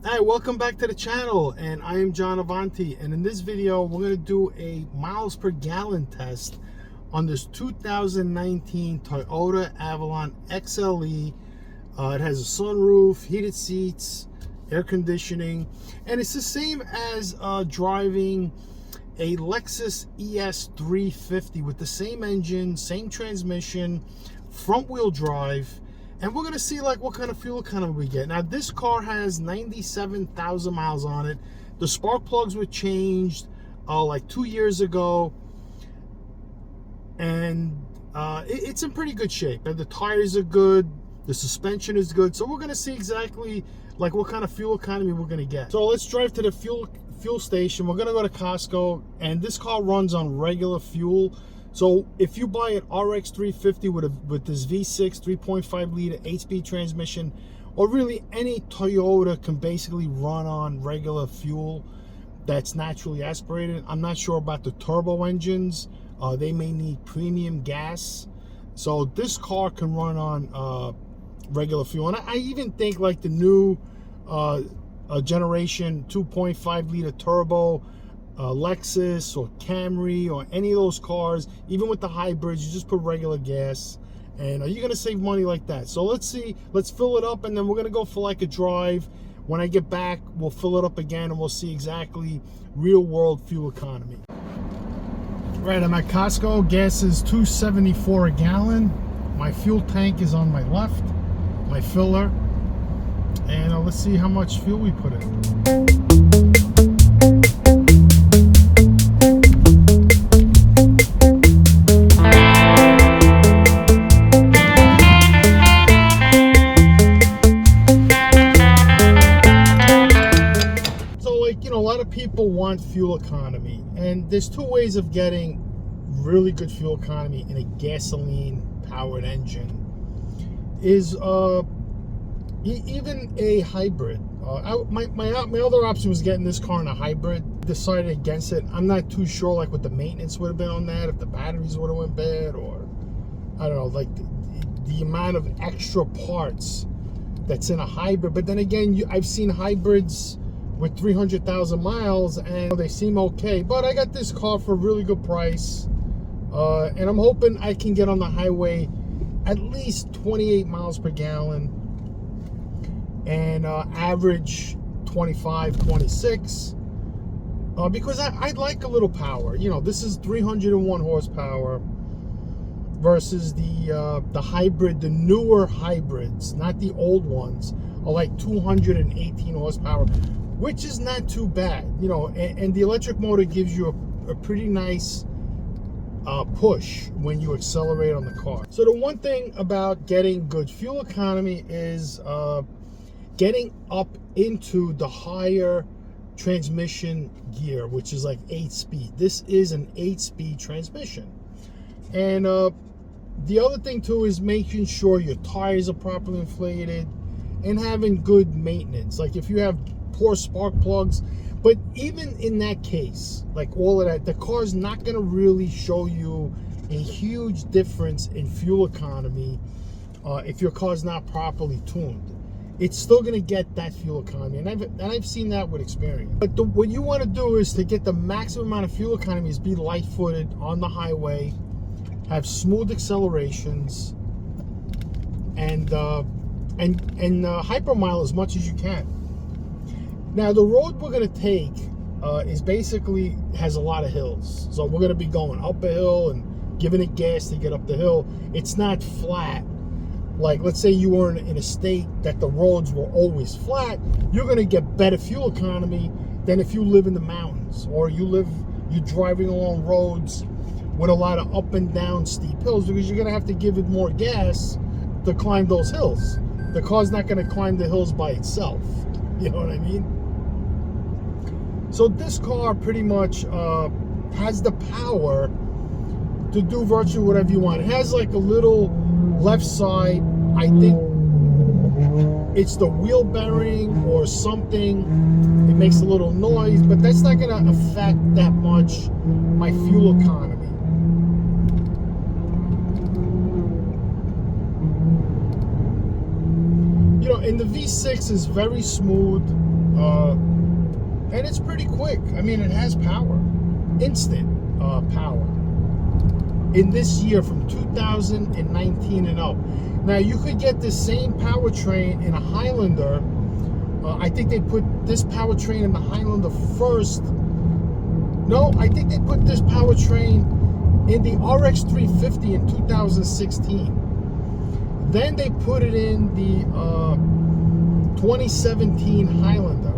Hi, welcome back to the channel, and I am JohnAvanti, and in this video we're going to do a miles per gallon test on this 2019 Toyota Avalon XLE. It has a sunroof, heated seats, air conditioning, and it's the same as driving a Lexus ES350 with the same engine, same transmission, front wheel drive. And we're gonna see like what kind of fuel economy we get. Now this car has 97,000 miles on it. The spark plugs were changed like 2 years ago, and it's in pretty good shape. And the tires are good, the suspension is good. So we're gonna see exactly like what kind of fuel economy we're gonna get. So let's drive to the fuel station. We're gonna go to Costco, and this car runs on regular fuel. So if you buy an RX 350 with this V6 3.5 liter 8-speed transmission, or really any Toyota can basically run on regular fuel that's naturally aspirated. I'm not sure about the turbo engines. They may need premium gas. So this car can run on regular fuel. And I even think like the new generation 2.5 liter turbo Lexus or Camry or any of those cars, even with the hybrids, you just put regular gas, and you're gonna save money like that. So let's see, let's fill it up, and then we're gonna go for like a drive. When I get back, we'll fill it up again, and we'll see exactly real world fuel economy. Right, I'm at Costco. Gas is $2.74 a gallon. My fuel tank is on my left, my filler, and let's see how much fuel we put in. A lot of people want fuel economy, and there's two ways of getting really good fuel economy in a gasoline powered engine. Is even a hybrid. My other option was getting this car in a hybrid. Decided against it. I'm not too sure like what the maintenance would have been on that, if the batteries would have went bad, or I don't know, like the amount of extra parts that's in a hybrid. But then again, I've seen hybrids with 300,000 miles, and they seem okay. But I got this car for a really good price, and I'm hoping I can get on the highway at least 28 miles per gallon and average 25, 26, because I'd like a little power. You know, this is 301 horsepower versus the hybrid, the newer hybrids, not the old ones, are like 218 horsepower, which is not too bad, you know, and the electric motor gives you a pretty nice push when you accelerate on the car. So the one thing about getting good fuel economy is getting up into the higher transmission gear, which is like 8-speed. This is an 8-speed transmission. And the other thing too is making sure your tires are properly inflated and having good maintenance. Like if you have poor spark plugs, but even in that case, like all of that, the car's not going to really show you a huge difference in fuel economy if your car's not properly tuned. It's still going to get that fuel economy, and I've seen that with experience. But what you want to do is to get the maximum amount of fuel economy is be light-footed on the highway, have smooth accelerations, and hypermile as much as you can. Now the road we're going to take is basically has a lot of hills. So we're going to be going up a hill and giving it gas to get up the hill. It's not flat. Like let's say you were in a state that the roads were always flat, you're going to get better fuel economy than if you live in the mountains, or you're driving along roads with a lot of up and down steep hills, because you're going to have to give it more gas to climb those hills. The car's not going to climb the hills by itself. You know what I mean? So this car pretty much has the power to do virtually whatever you want. It has like a little left side, I think it's the wheel bearing or something. It makes a little noise, but that's not going to affect that much my fuel economy. You know, and the V6 is very smooth. And it's pretty quick. I mean, it has power, instant power. In this year from 2019 and up. Now, you could get the same powertrain in a Highlander. I think they put this powertrain in the Highlander first. No, I think they put this powertrain in the RX 350 in 2016. Then they put it in the 2017 Highlander.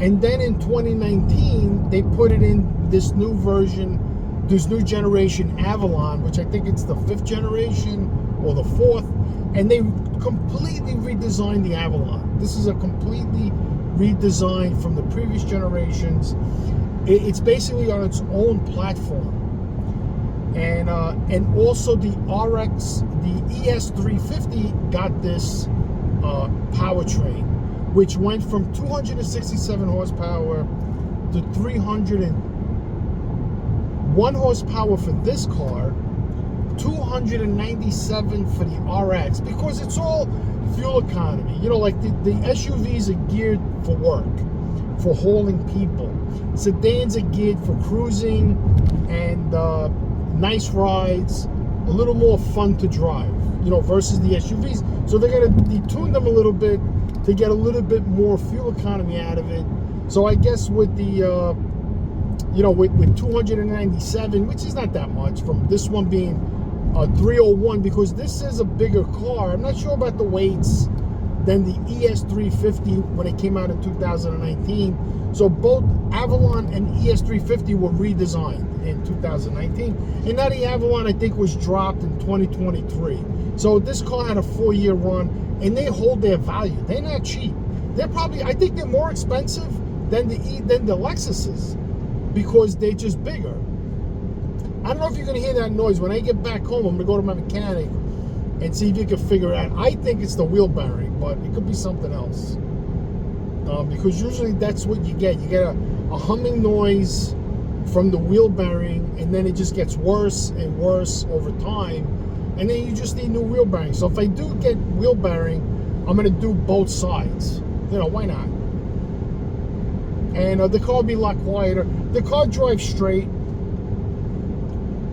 And then in 2019, they put it in this new version, this new generation Avalon, which I think it's the 5th generation or the 4th. And they completely redesigned the Avalon. This is a completely redesigned from the previous generations. It's basically on its own platform. And also the RX, the ES350 got this powertrain, which went from 267 horsepower to 301 horsepower for this car, 297 for the RX, because it's all fuel economy. You know, like the SUVs are geared for work, for hauling people. Sedans are geared for cruising and nice rides, a little more fun to drive, you know, versus the SUVs. So they're going to detune them a little bit to get a little bit more fuel economy out of it. So I guess with the, you know, with 297, which is not that much, from this one being 301, because this is a bigger car. I'm not sure about the weights than the ES350 when it came out in 2019. So both Avalon and ES350 were redesigned in 2019. And now the Avalon, I think, was dropped in 2023. So this car had a 4-year run, and they hold their value. They're not cheap. They're probably, I think they're more expensive than the Lexuses, because they're just bigger. I don't know if you're going to hear that noise. When I get back home, I'm going to go to my mechanic and see if you can figure it out. I think it's the wheel bearing, but it could be something else. Because usually that's what you get. You get a humming noise from the wheel bearing, and then it just gets worse and worse over time. And then you just need new wheel bearing. So if I do get wheel bearing, I'm going to do both sides. You know, why not? And the car will be a lot quieter. The car drives straight,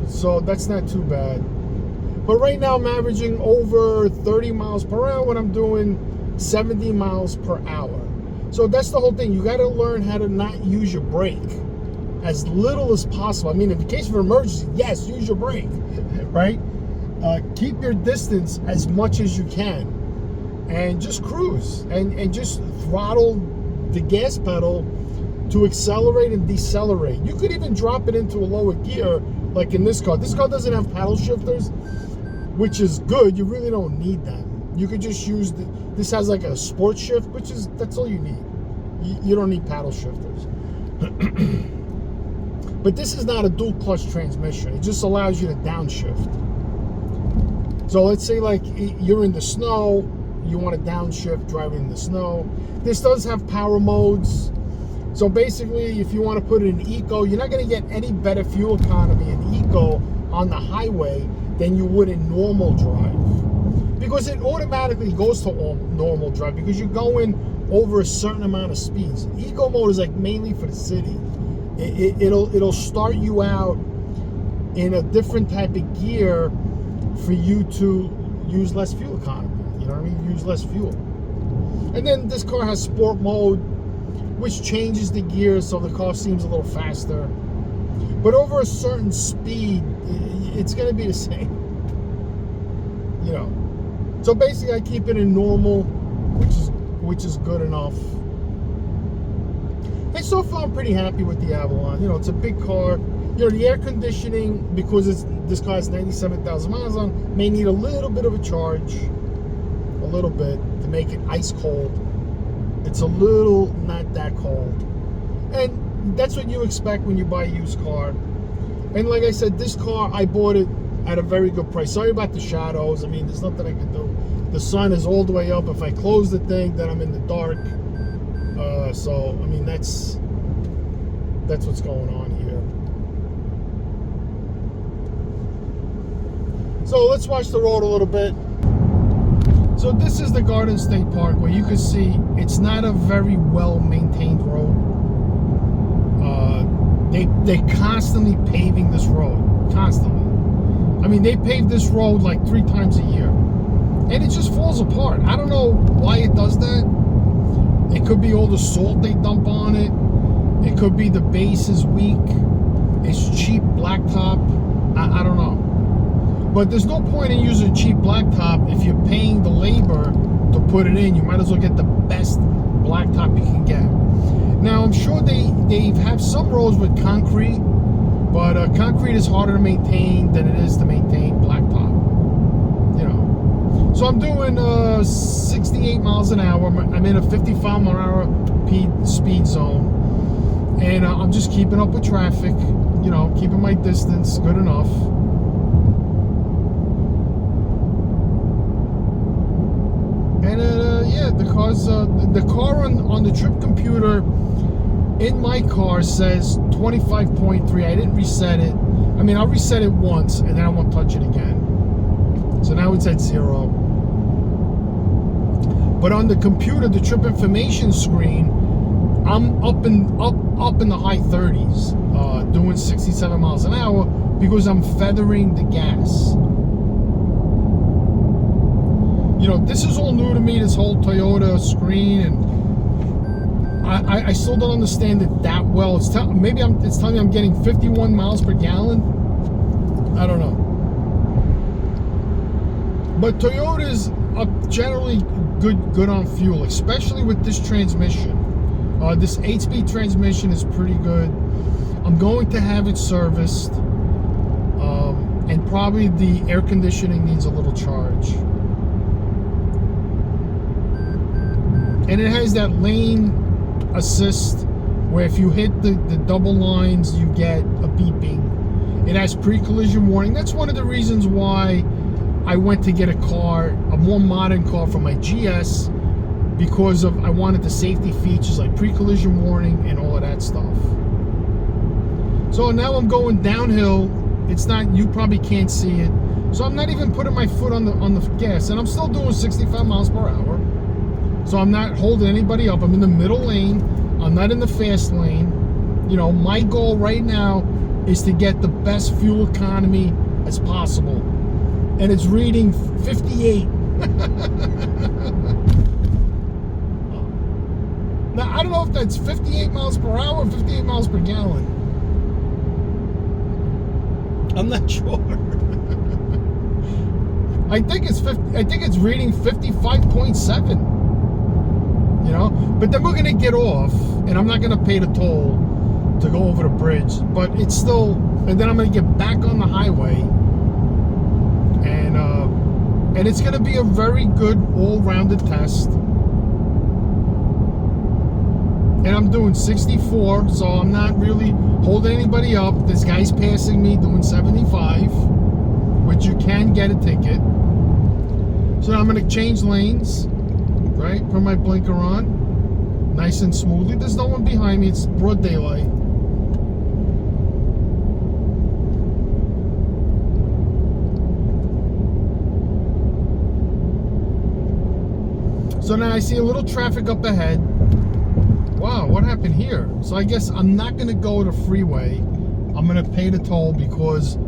so that's not too bad. But right now I'm averaging over 30 miles per hour when I'm doing 70 miles per hour. So that's the whole thing. You got to learn how to not use your brake as little as possible. I mean, in the case of an emergency, yes, use your brake, right? Keep your distance as much as you can, and just cruise and just throttle the gas pedal to accelerate and decelerate. You could even drop it into a lower gear, like in this car. This car doesn't have paddle shifters, which is good. You really don't need that. You could just use this has like a sport shift, that's all you need. You don't need paddle shifters. But this is not a dual clutch transmission. It just allows you to downshift. So let's say like you're in the snow, you want to downshift driving in the snow. This does have power modes. So basically, if you want to put it in eco, you're not going to get any better fuel economy in eco on the highway than you would in normal drive, because it automatically goes to normal drive because you're going over a certain amount of speeds. Eco mode is like mainly for the city. It'll start you out in a different type of gear for you to use less fuel economy. You know what I mean? Use less fuel. And then this car has sport mode, which changes the gears so the car seems a little faster. But over a certain speed, it's going to be the same. You know. So basically, I keep it in normal, which is good enough. And so far, I'm pretty happy with the Avalon. You know, it's a big car. You know, the air conditioning, because this car has 97,000 miles on, may need a little bit of a charge, a little bit, to make it ice cold. It's a little not that cold. And that's what you expect when you buy a used car. And like I said, this car, I bought it at a very good price. Sorry about the shadows. I mean, there's nothing I can do. The sun is all the way up. If I close the thing, then I'm in the dark. So, I mean, that's what's going on here. So let's watch the road a little bit. So this is the Garden State Park, where you can see it's not a very well maintained road. They're constantly paving this road, constantly. I mean, they pave this road like 3 times a year, and it just falls apart. I don't know why it does that. It could be all the salt they dump on it. It could be the base is weak. It's cheap blacktop. I don't know. But there's no point in using cheap blacktop if you're paying the labor to put it in. You might as well get the best blacktop you can get. Now, I'm sure they have some roads with concrete, but concrete is harder to maintain than it is to maintain blacktop. You know. So I'm doing 68 miles an hour. I'm in a 55 mile an hour speed zone, and I'm just keeping up with traffic. You know, keeping my distance good enough. And yeah, the car on the trip computer in my car says 25.3. I didn't reset it. I mean, I'll reset it once and then I won't touch it again. So now it's at 0. But on the computer, the trip information screen, I'm up in the high 30s, doing 67 miles an hour because I'm feathering the gas. You know, this is all new to me, this whole Toyota screen, and I still don't understand it that well. It's telling me I'm getting 51 miles per gallon. I don't know. But Toyotas are generally good on fuel, especially with this transmission. This 8-speed transmission is pretty good. I'm going to have it serviced, and probably the air conditioning needs a little charge. And it has that lane assist where if you hit the double lines, you get a beeping. It has pre-collision warning. That's one of the reasons why I went to get a more modern car for my GS, because I wanted the safety features like pre-collision warning and all of that stuff. So now I'm going downhill. You probably can't see it. So I'm not even putting my foot on the gas, and I'm still doing 65 miles per hour. So I'm not holding anybody up. I'm in the middle lane. I'm not in the fast lane. You know, my goal right now is to get the best fuel economy as possible. And it's reading 58. Now, I don't know if that's 58 miles per hour or 58 miles per gallon. I'm not sure. I think it's reading 55.7. You know, but then we're gonna get off, and I'm not gonna pay the toll to go over the bridge. But it's still, and then I'm gonna get back on the highway, and it's gonna be a very good all-rounded test. And I'm doing 64, so I'm not really holding anybody up. This guy's passing me doing 75, which you can get a ticket. So now I'm gonna change lanes. Right, put my blinker on, nice and smoothly. There's no one behind me. It's broad daylight. So now I see a little traffic up ahead. Wow, what happened here? So I guess I'm not gonna go to the freeway. I'm gonna pay the toll because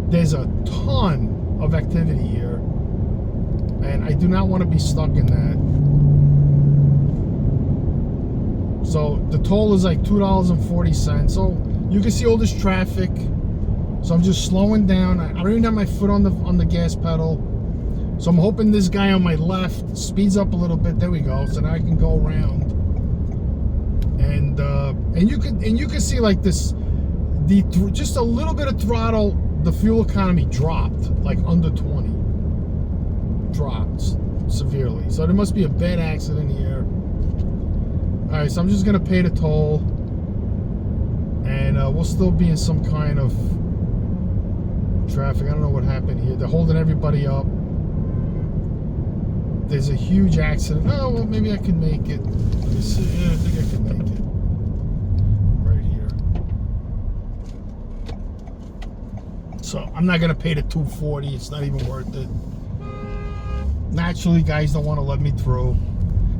there's a ton of activity here, and I do not want to be stuck in that. So the toll is like $2.40. So you can see all this traffic. So I'm just slowing down. I don't even have my foot on the gas pedal. So I'm hoping this guy on my left speeds up a little bit. There we go. So now I can go around. And you can see like this, just a little bit of throttle, the fuel economy dropped like under 20. Dropped severely. So there must be a bad accident here. Alright, so I'm just going to pay the toll, and we'll still be in some kind of traffic. I don't know what happened here. They're holding everybody up. There's a huge accident. Oh, well, maybe I can make it. Let me see. Yeah, I think I can make it. Right here. So I'm not going to pay the $2.40. It's not even worth it. Naturally, guys don't want to let me through.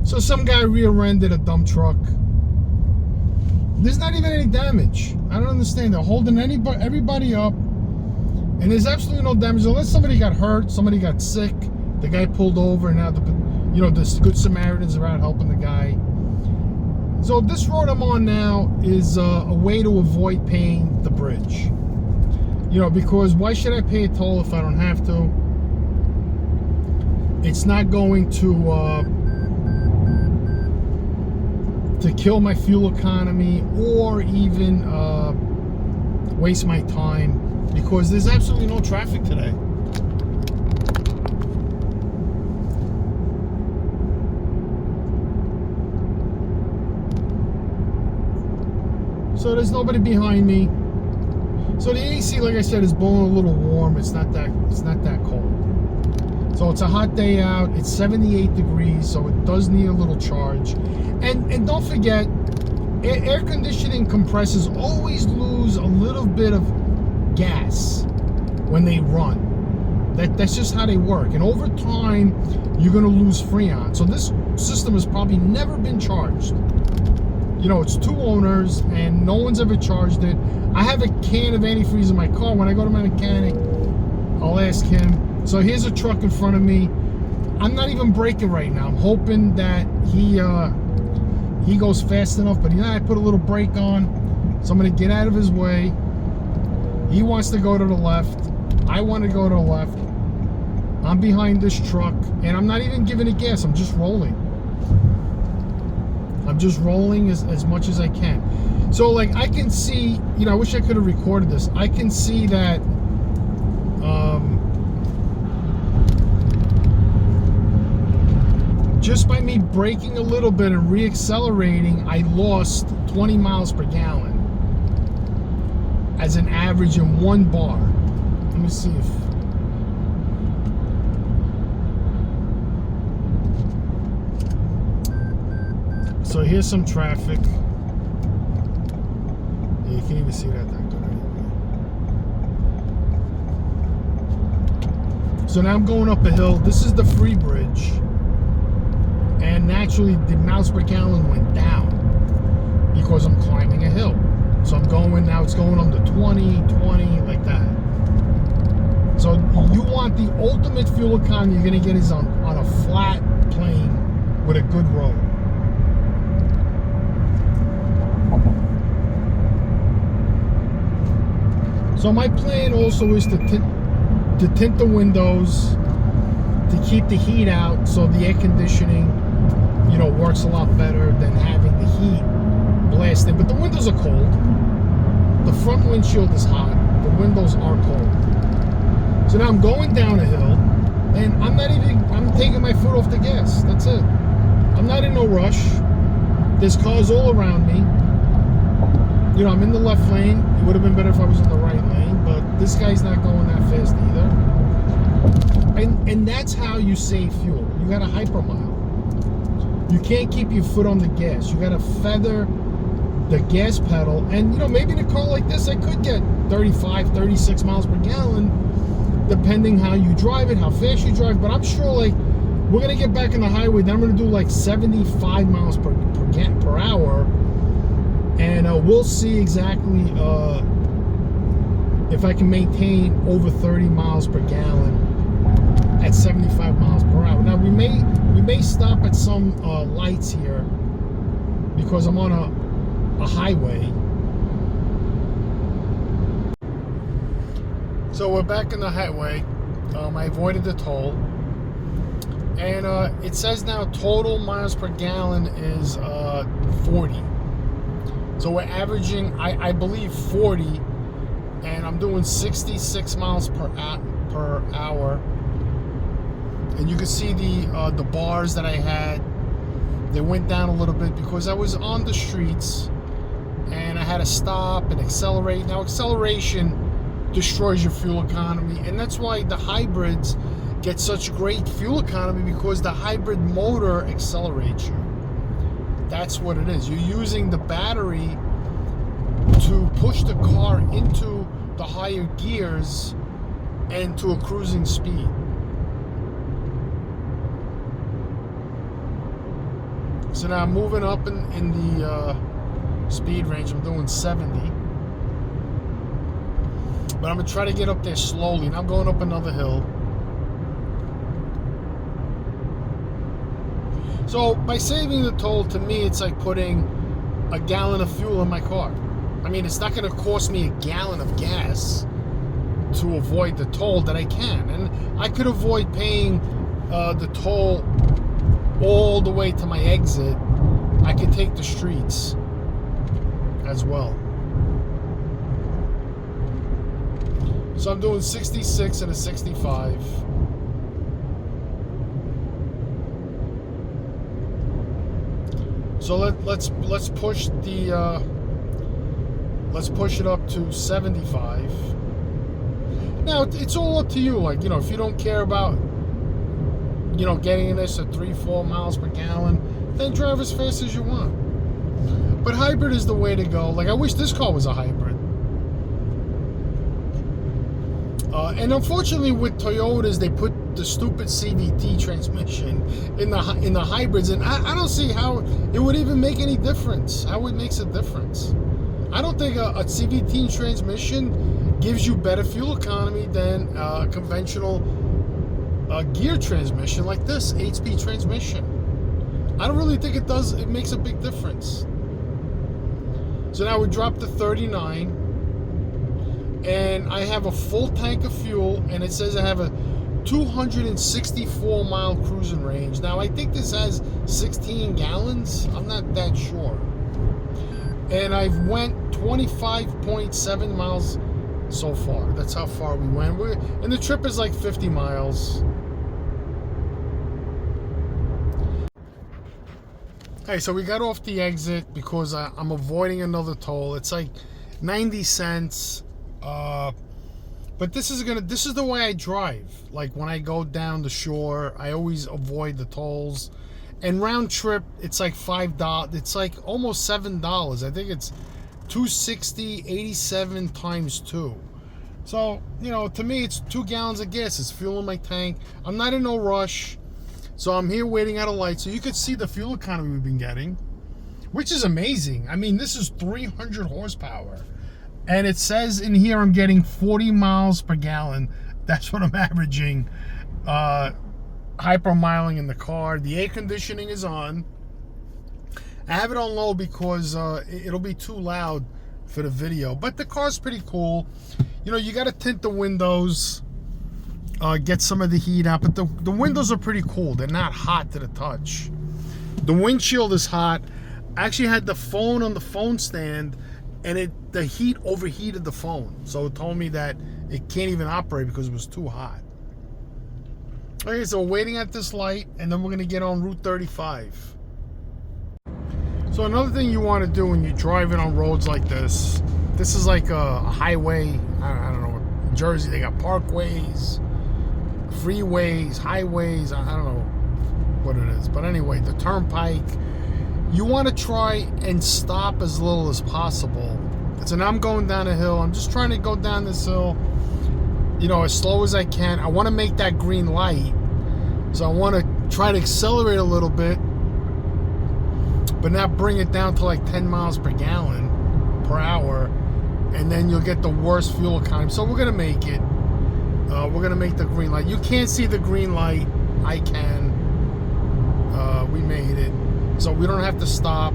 So some guy rear-ended a dump truck. There's not even any damage. I don't understand. They're holding everybody up, and there's absolutely no damage unless somebody got hurt, somebody got sick. The guy pulled over, and now the Good Samaritans are out helping the guy. So this road I'm on now is a way to avoid paying the bridge. Because why should I pay a toll if I don't have to? It's not going to kill my fuel economy or even waste my time, because there's absolutely no traffic today. So there's nobody behind me. So the AC, like I said, is blowing a little warm. It's not that cold. So it's a hot day out. It's 78 degrees, so it does need a little charge. And don't forget, air conditioning compressors always lose a little bit of gas when they run. That's just how they work. And over time, you're going to lose Freon. So this system has probably never been charged. It's two owners, and no one's ever charged it. I have a can of antifreeze in my car. When I go to my mechanic, I'll ask him. So here's a truck in front of me. I'm not even braking right now. I'm hoping that he goes fast enough, but I put a little brake on, so I'm going to get out of his way. He wants to go to the left. I want to go to the left. I'm behind this truck, and I'm not even giving it gas. I'm just rolling. I'm just rolling as much as I can. So, like, I can see, I wish I could have recorded this. I can see that just by me braking a little bit and reaccelerating, I lost 20 miles per gallon as an average in one bar. Let me see if... So here's some traffic. Yeah, you can't even see that good anyway. So now I'm going up a hill. This is the free bridge. And naturally, the miles per gallon went down because I'm climbing a hill. So I'm going, now it's going on to 20, like that. So you want the ultimate fuel economy you're going to get is on a flat plane with a good road. So my plan also is to tint the windows, to keep the heat out, so the air conditioning, works a lot better than having the heat blasting. But the windows are cold. The front windshield is hot. The windows are cold. So now I'm going down a hill, and I'm taking my foot off the gas. That's it. I'm not in no rush. There's cars all around me. I'm in the left lane. It would have been better if I was in the right lane, but this guy's not going that fast either. And that's how you save fuel. You got to hypermile. You can't keep your foot on the gas. You got to feather the gas pedal. And, maybe in a car like this, I could get 35, 36 miles per gallon, depending how you drive it, how fast you drive. But I'm sure, like, we're going to get back on the highway. Then I'm going to do, like, 75 miles per hour. And we'll see exactly if I can maintain over 30 miles per gallon at 75 miles per hour. Now we may stop at some lights here because I'm on a highway. So we're back in the highway. I avoided the toll, and it says now total miles per gallon is 40. So we're averaging, I believe, 40, and I'm doing 66 miles per hour. And you can see the bars that I had. They went down a little bit because I was on the streets, and I had to stop and accelerate. Now, acceleration destroys your fuel economy, and that's why the hybrids get such great fuel economy, because the hybrid motor accelerates you. That's what it is. You're using the battery to push the car into the higher gears and to a cruising speed. So now I'm moving up in the speed range. I'm doing 70. But I'm going to try to get up there slowly. And I'm going up another hill. So by saving the toll, to me, it's like putting a gallon of fuel in my car. I mean, it's not going to cost me a gallon of gas to avoid the toll that I can. And I could avoid paying the toll all the way to my exit. I could take the streets as well. So I'm doing 66 and a 65. So let's push the let's push it up to 75. Now it's all up to you. Like, you know, if you don't care about, you know, getting in this at 3-4 miles per gallon, then drive as fast as you want. But hybrid is the way to go. Like, I wish this car was a hybrid. And unfortunately, with Toyotas, they put the stupid CVT transmission in the hybrids, and I don't see how it would even make any difference. How it makes a difference? I don't think a CVT transmission gives you better fuel economy than a conventional gear transmission like this 8-speed transmission. I don't really think it does. It makes a big difference. So now we drop to 39. And I have a full tank of fuel, and it says I have a 264 mile cruising range. Now I think this has 16 gallons. I'm not that sure. And I've went 25.7 miles so far. That's how far we went. And the trip is like 50 miles. Hey, so we got off the exit because I'm avoiding another toll. It's like 90 cents. But this is the way I drive. Like when I go down the shore, I always avoid the tolls. And round trip, it's like $5. It's like almost $7. I think it's $2.60, 87 times 2. So, you know, to me, it's 2 gallons of gas. It's fuel in my tank. I'm not in no rush. So I'm here waiting at a light. So you could see the fuel economy we've been getting, which is amazing. I mean, this is 300 horsepower. And it says in here I'm getting 40 miles per gallon. That's what I'm averaging. Hypermiling in the car. The air conditioning is on. I have it on low because it'll be too loud for the video. But the car's pretty cool. You know, you got to tint the windows. Get some of the heat out. But the windows are pretty cool. They're not hot to the touch. The windshield is hot. I actually had the phone on the phone stand, and the heat overheated the phone. So it told me that it can't even operate because it was too hot. Okay, so we're waiting at this light, and then we're going to get on Route 35. So another thing you want to do when you're driving on roads like this is like a highway. I don't know. In Jersey, they got parkways, freeways, highways. I don't know what it is. But anyway, the turnpike. You want to try and stop as little as possible. So now I'm going down a hill. I'm just trying to go down this hill, you know, as slow as I can. I want to make that green light. So I want to try to accelerate a little bit, but not bring it down to like 10 miles per gallon per hour. And then you'll get the worst fuel economy. So we're going to make it. We're going to make the green light. You can't see the green light. I can. We made it. So we don't have to stop.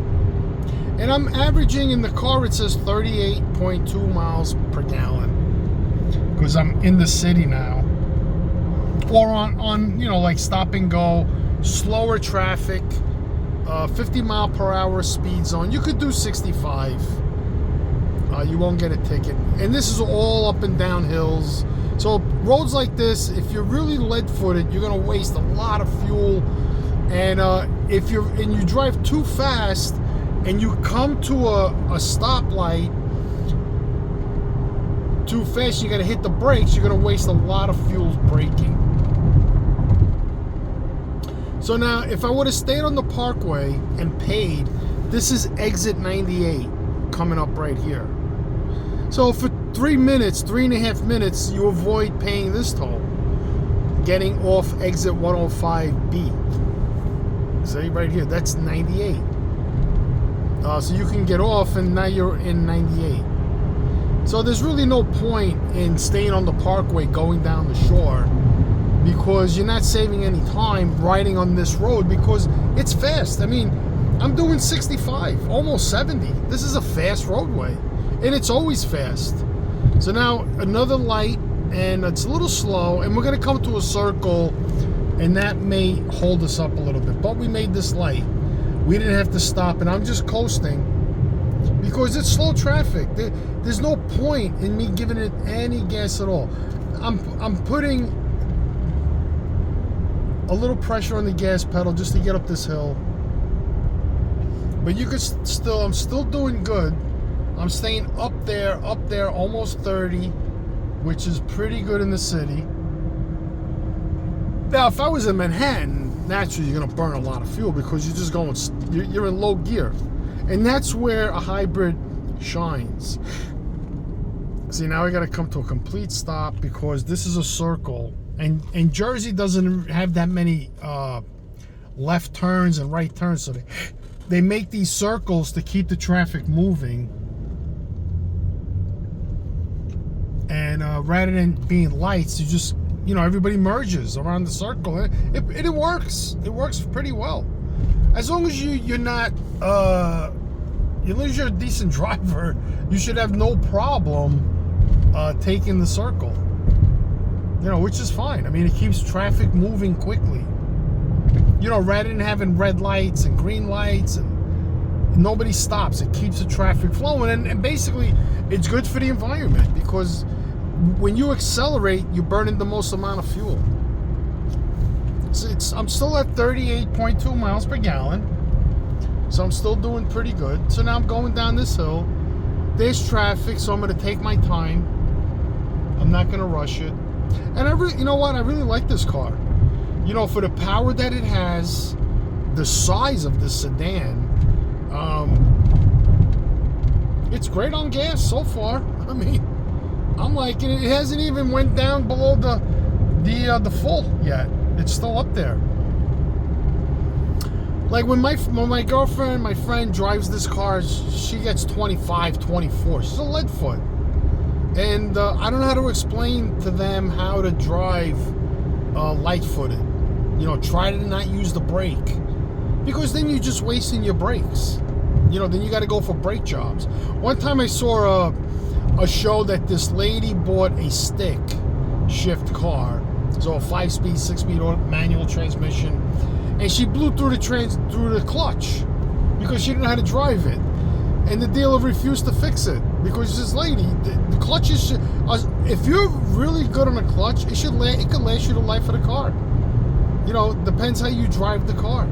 And I'm averaging in the car, it says 38.2 miles per gallon. Because I'm in the city now. Or on, you know, like stop and go, slower traffic, 50 mile per hour speed zone. You could do 65. You won't get a ticket. And this is all up and down hills. So roads like this, if you're really lead-footed, you're going to waste a lot of fuel. And if you drive too fast and you come to a stoplight too fast, you got to hit the brakes, you're going to waste a lot of fuel braking. So now, if I would have stayed on the parkway and paid, this is exit 98 coming up right here. So for 3.5 minutes, you avoid paying this toll, getting off exit 105B. See, right here, that's 98. So you can get off, and now you're in 98. So there's really no point in staying on the parkway going down the shore, because you're not saving any time riding on this road, because it's fast. I mean, I'm doing 65, almost 70. This is a fast roadway, and it's always fast. So now another light, and it's a little slow, and we're going to come to a circle, and that may hold us up a little bit. But we made this light. We didn't have to stop, and I'm just coasting because it's slow traffic. There's no point in me giving it any gas at all. I'm putting a little pressure on the gas pedal just to get up this hill. But you could still, I'm still doing good. I'm staying up there, almost 30, which is pretty good in the city. Now, if I was in Manhattan, naturally you're going to burn a lot of fuel because you're just going, you're in low gear. And that's where a hybrid shines. See, now I got to come to a complete stop because this is a circle. And Jersey doesn't have that many left turns and right turns. So they make these circles to keep the traffic moving. And rather than being lights, you just, you know, everybody merges around the circle. It works. It works pretty well. As long as you're not, as long as you're a decent driver, you should have no problem taking the circle. You know, which is fine. I mean, it keeps traffic moving quickly. You know, rather than having red lights and green lights and nobody stops, it keeps the traffic flowing. And basically, it's good for the environment because when you accelerate, you're burning the most amount of fuel. So I'm still at 38.2 miles per gallon. So I'm still doing pretty good. So now I'm going down this hill. There's traffic, so I'm going to take my time. I'm not going to rush it. And you know what? I really like this car. You know, for the power that it has, the size of the sedan, it's great on gas so far. I mean, I'm liking it. It hasn't even went down below the full yet. It's still up there. Like when my girlfriend, my friend drives this car, she gets 25, 24. She's a lead foot. And I don't know how to explain to them how to drive light-footed. You know, try to not use the brake. Because then you're just wasting your brakes. You know, then you got to go for brake jobs. One time I saw a show that this lady bought a stick shift car. So a 5-speed, 6-speed manual transmission. And she blew through the clutch because she didn't know how to drive it. And the dealer refused to fix it because this lady, the clutch is, if you're really good on a clutch, it could last you the life of the car. You know, depends how you drive the car.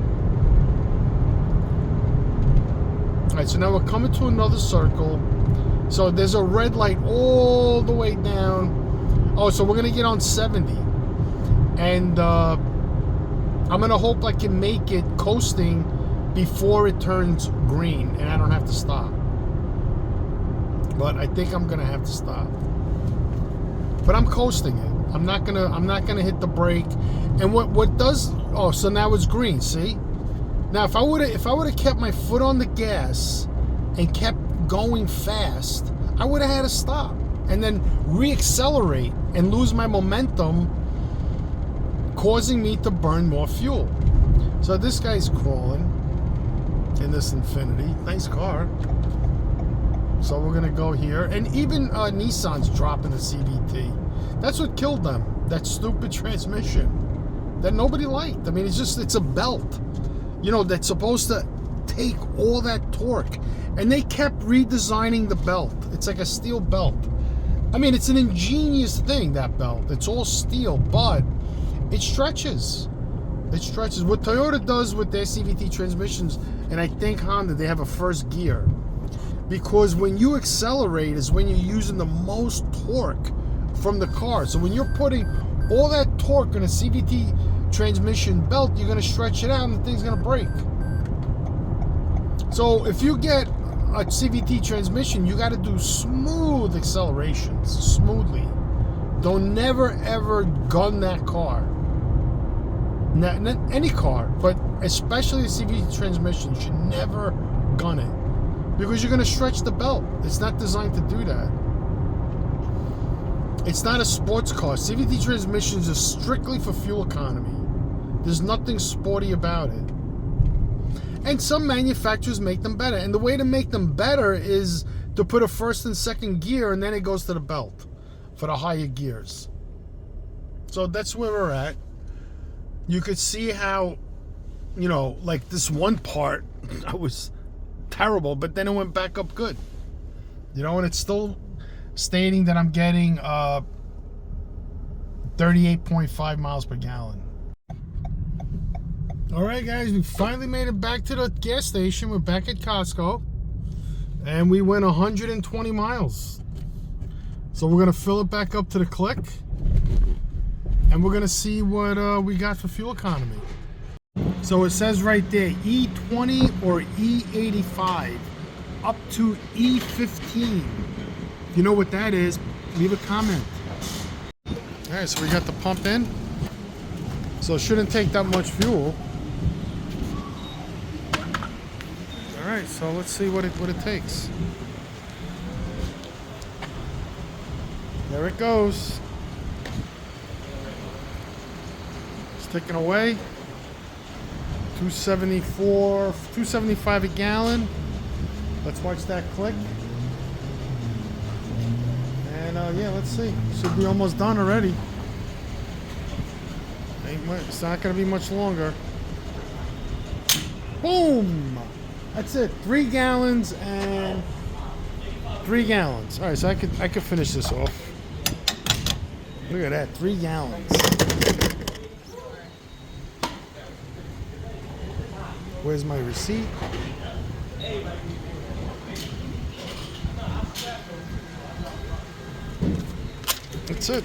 All right, so now we're coming to another circle. So there's a red light all the way down. Oh, so we're gonna get on 70, and I'm gonna hope I can make it coasting before it turns green and I don't have to stop. But I think I'm gonna have to stop. But I'm coasting it. I'm not gonna hit the brake. And what does, oh, so now it's green, see? Now if I would have kept my foot on the gas and kept going fast, I would have had to stop and then re-accelerate and lose my momentum, causing me to burn more fuel. So this guy's crawling in this Infinity. Nice car. So we're gonna go here, and even Nissan's dropping the CVT. That's what killed them. That stupid transmission that nobody liked. I mean, it's a belt, you know, that's supposed to take all that torque, and they kept redesigning the belt. It's like a steel belt. I mean, it's an ingenious thing, that belt. It's all steel, but it stretches. It stretches. What Toyota does with their CVT transmissions, and I think Honda, they have a first gear. Because when you accelerate is when you're using the most torque from the car. So when you're putting all that torque in a CVT transmission belt, you're going to stretch it out and the thing's going to break. So if you get a CVT transmission, you got to do smooth accelerations, smoothly. Don't never ever gun that car. Any car, but especially the CVT transmission, you should never gun it because you're going to stretch the belt. It's not designed to do that. It's not a sports car. CVT transmissions are strictly for fuel economy. There's nothing sporty about it. And some manufacturers make them better. And the way to make them better is to put a first and second gear, and then it goes to the belt for the higher gears. So that's where we're at. You could see how, you know, like this one part, I was terrible, but then it went back up good. You know, and it's still stating that I'm getting 38.5 miles per gallon. All right, guys, we finally made it back to the gas station. We're back at Costco, and we went 120 miles. So we're gonna fill it back up to the click, and we're gonna see what we got for fuel economy. So it says right there, E20 or E85, up to E15. If you know what that is, leave a comment. All right, so we got the pump in. So it shouldn't take that much fuel. All right, so let's see what it takes. There it goes. It's ticking away. 274, 275 a gallon. Let's watch that click. And yeah, let's see. Should be almost done already. It's not going to be much longer. Boom! That's it. 3 gallons and 3 gallons. All right, so I could finish this off. Look at that, 3 gallons. Where's my receipt? That's it.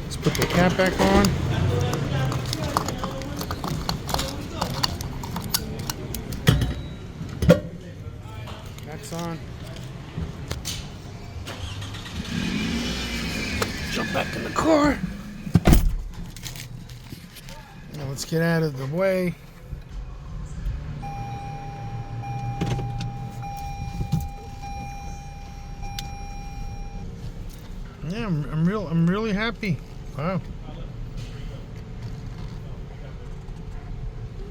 Let's put the cap back on. That's on. Jump back in the car. Now let's get out of the way. Yeah, I'm really happy. Wow.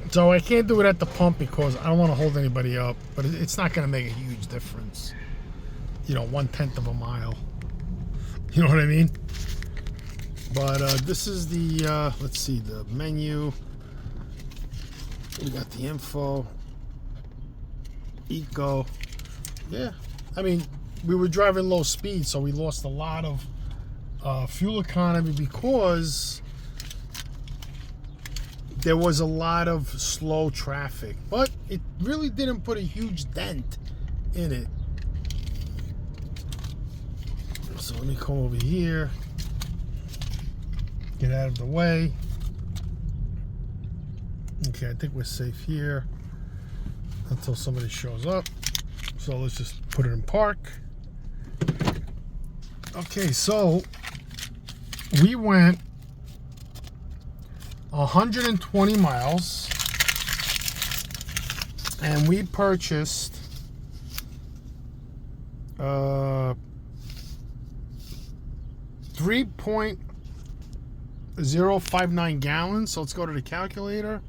So I can't do it at the pump because I don't want to hold anybody up, but it's not going to make a huge difference. You know, 1/10 of a mile. You know what I mean? But this is the, let's see, the menu. We got the info. Eco. Yeah. I mean, we were driving low speed, so we lost a lot of fuel economy because there was a lot of slow traffic. But it really didn't put a huge dent in it. So let me come over here. Get out of the way. Okay, I think we're safe here until somebody shows up. So let's just put it in park. Okay, so we went 120 miles and we purchased 3.059 gallons. So let's go to the calculator.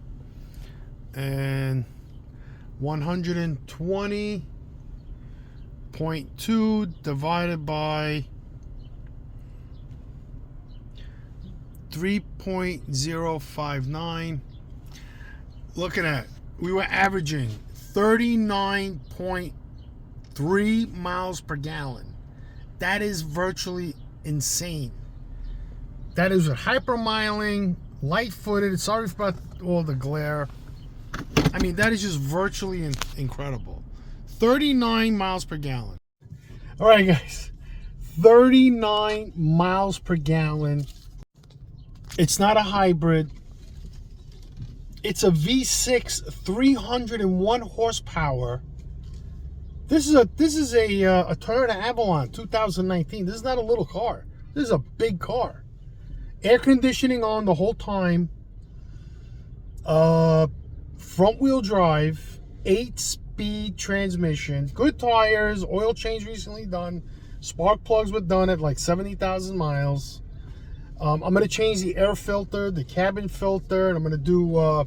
And 120.2 divided by 3.059. Look at that. We were averaging 39.3 miles per gallon. That is virtually insane. That is hypermiling, light-footed. Sorry about all the glare. I mean, that is just virtually incredible. 39 miles per gallon. All right, guys. 39 miles per gallon. It's not a hybrid. It's a V6, 301 horsepower. This is a Toyota Avalon 2019. This is not a little car. This is a big car. Air conditioning on the whole time. Front wheel drive, 8-speed transmission, good tires, oil change recently done, spark plugs were done at like 70,000 miles. I'm going to change the air filter, the cabin filter, and I'm going to do a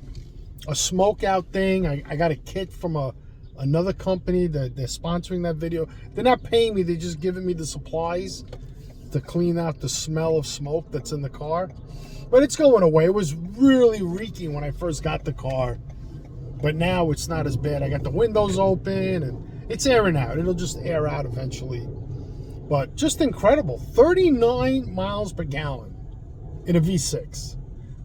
smoke out thing. I got a kit from another company that they're sponsoring that video. They're not paying me, they're just giving me the supplies to clean out the smell of smoke that's in the car. But it's going away. It was really reeking when I first got the car, but now it's not as bad. I got the windows open and it's airing out. It'll just air out eventually. But just incredible. 39 miles per gallon in a V6.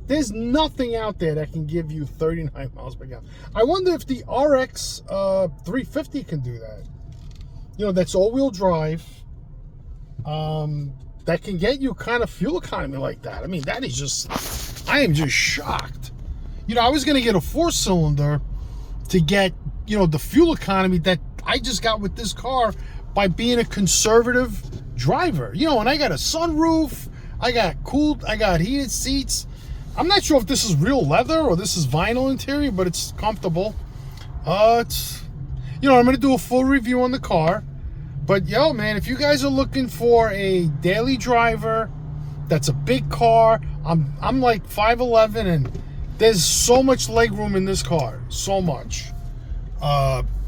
There's nothing out there that can give you 39 miles per gallon. I wonder if the RX 350 can do that. You know, that's all-wheel drive. That can get you kind of fuel economy like that. I mean, that is just, I am just shocked. You know, I was going to get a 4-cylinder to get, you know, the fuel economy that I just got with this car by being a conservative driver. You know, and I got a sunroof, I got heated seats. I'm not sure if this is real leather or this is vinyl interior, but it's comfortable. It's, you know, I'm going to do a full review on the car. But yo, man, if you guys are looking for a daily driver, that's a big car. I'm like 5'11", and there's so much leg room in this car, so much.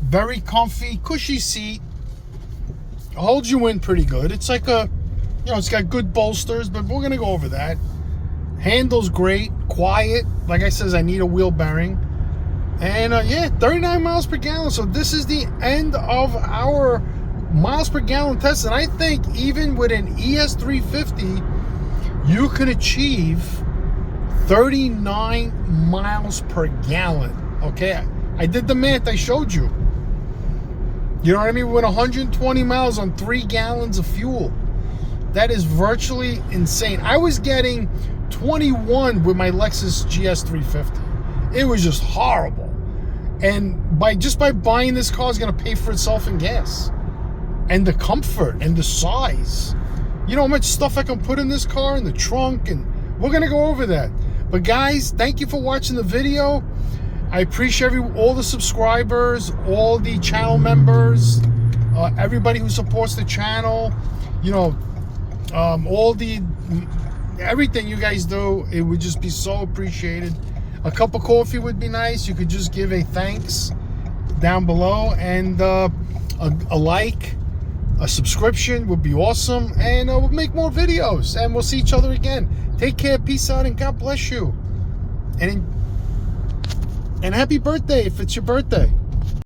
Very comfy, cushy seat. Holds you in pretty good. It's like a, you know, it's got good bolsters, but we're gonna go over that. Handles great, quiet. Like I says, I need a wheel bearing. And yeah, 39 miles per gallon. So this is the end of our miles per gallon test, and I think even with an ES350 you can achieve 39 miles per gallon. Okay, I did the math, I showed you. You know what I mean? With 120 miles on 3 gallons of fuel, that is virtually insane. I was getting 21 with my Lexus GS350. It was just horrible, and by buying this car is going to pay for itself in gas. And the comfort and the size. You know how much stuff I can put in this car, in the trunk, and we're going to go over that. But guys, thank you for watching the video. I appreciate all the subscribers, all the channel members, everybody who supports the channel. You know, everything you guys do, it would just be so appreciated. A cup of coffee would be nice. You could just give a thanks down below, and a like. A subscription would be awesome, and we'll make more videos, and we'll see each other again. Take care, peace out, and God bless you. And happy birthday if it's your birthday.